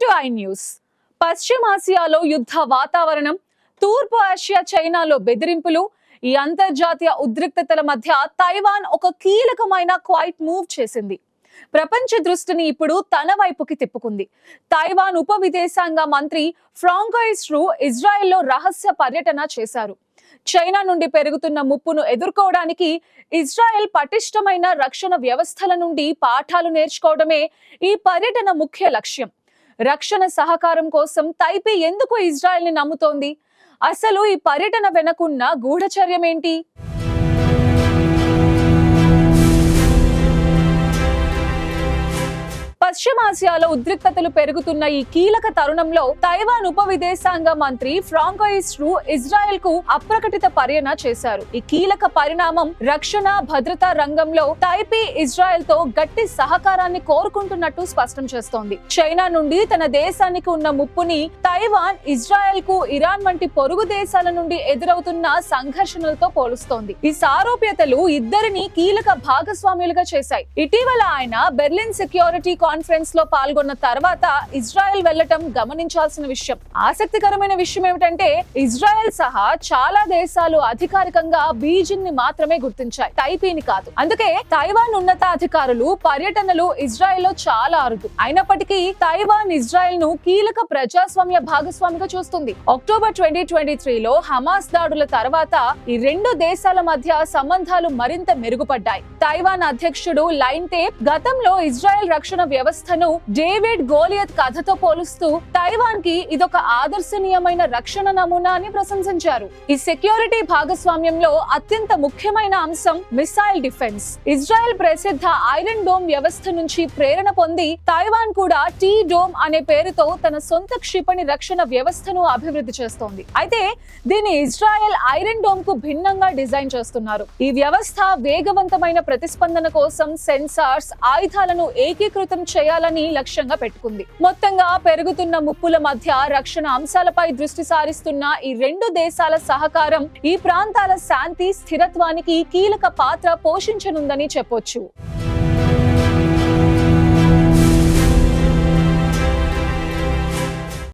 TV news. పశ్చిమాసియాలో యుద్ధ వాతావరణం, తూర్పు ఆసియా చైనాలో బెదిరింపులు, ఈ అంతర్జాతీయ ఉద్రిక్తతల మధ్య తైవాన్ ఒక కీలకమైన క్వైట్ మూవ్ చేసింది. ప్రపంచ దృష్టిని ఇప్పుడు తన వైపుకి తిప్పుకుంది. తైవాన్ ఉప విదేశాంగ మంత్రి ఫ్రాంకోయిస్ రూ ఇజ్రాయెల్లో రహస్య పర్యటన చేశారు. చైనా నుండి పెరుగుతున్న ముప్పును ఎదుర్కోవడానికి ఇజ్రాయెల్ పటిష్టమైన రక్షణ వ్యవస్థల నుండి పాఠాలు నేర్చుకోవడమే ఈ పర్యటన ముఖ్య లక్ష్యం. రక్షణ సహకారం కోసం తైపీ ఎందుకు ఇజ్రాయెల్ ని నమ్ముతోంది? అసలు ఈ పర్యటన వెనుకున్న గూఢచర్యం ఏంటి? పశ్చిమాసియాలో ఉద్రిక్తతలు పెరుగుతున్న ఈ కీలక తరుణంలో తైవాన్ ఉప విదేశాంగ మంత్రి ఫ్రాంకోయిస్ రూ ఇజ్రాయెల్ కు అప్రకటిత పర్యటన చేశారు. ఈ కీలక పరిణామం రక్షణ భద్రతా రంగంలో తైపీ ఇజ్రాయెల్ తో గట్టి సహకారాన్ని కోరుకుంటున్నట్టు స్పష్టం చేస్తోంది. చైనా నుండి తన దేశానికి ఉన్న ముప్పుని తైవాన్ ఇజ్రాయెల్ కు ఇరాన్ వంటి పొరుగు దేశాల నుండి ఎదురవుతున్న సంఘర్షణలతో పోలుస్తోంది. ఈ సారూప్యతలు ఇద్దరిని కీలక భాగస్వాములుగా చేశాయి. ఇటీవల ఆయన బెర్లిన్ సెక్యూరిటీ కాన్ఫరెన్స్ లో పాల్గొన్న తర్వాత ఇజ్రాయెల్ వెళ్లటం గమనించాల్సిన విషయం. ఆసక్తికరమైన విషయం ఏమిటంటే ఇజ్రాయెల్ సహా చాలా దేశాలు అధికారికంగా బీజింగ్ ని మాత్రమే గుర్తించాయి, తైపీని కాదు. అందుకే తైవాన్ ఉన్నతాధికారులు పర్యటనలు ఇజ్రాయెల్ లో చాలా అరుదు. అయినప్పటికీ తైవాన్ ఇజ్రాయెల్ ను కీలక ప్రజాస్వామ్య భాగస్వామిగా చూస్తుంది. అక్టోబర్ 2023లో హమాస్ దాడుల తర్వాత ఈ రెండు దేశాల మధ్య సంబంధాలు మరింత మెరుగుపడ్డాయి. తైవాన్ అధ్యక్షుడు లైన్ టేప్ గతంలో ఇజ్రాయెల్ రక్షణ వ్యవస్థను డేవిడ్ గోలియత్ కథతో పోలుస్తూ తైవాన్ కి ఇదొక ఆదర్శనీయమైన రక్షణ నమూనా అని ప్రశంసించారు. ఈ సెక్యూరిటీ భాగస్వామ్యంలో అత్యంత ముఖ్యమైన అంశం మిసైల్ డిఫెన్స్. ఇజ్రాయెల్ ప్రసిద్ధ ఐరన్ డోమ్ వ్యవస్థ నుంచి ప్రేరణ పొంది తైవాన్ కూడా టీ డోమ్ అనే పేరుతో తన సొంత క్షిపణి రక్షణ వ్యవస్థను అభివృద్ధి చేస్తోంది. అయితే దీని ఇజ్రాయెల్ ఐరన్ డోమ్ కు భిన్నంగా డిజైన్ చేస్తున్నారు. ఈ వ్యవస్థ వేగవంతమైన ప్రతిస్పందన కోసం సెన్సార్స్, ఆయుధాలను ఏకీకృతం చేయాలని లక్ష్యంగా పెట్టుకుంది. మొత్తంగా పెరుగుతున్న ముప్పుల మధ్య రక్షణ అంశాలపై దృష్టి సారిస్తున్న ఈ రెండు దేశాల సహకారం ఈ ప్రాంతాల శాంతి, స్థిరత్వానికి కీలక పాత్ర పోషించనుందని చెప్పొచ్చు.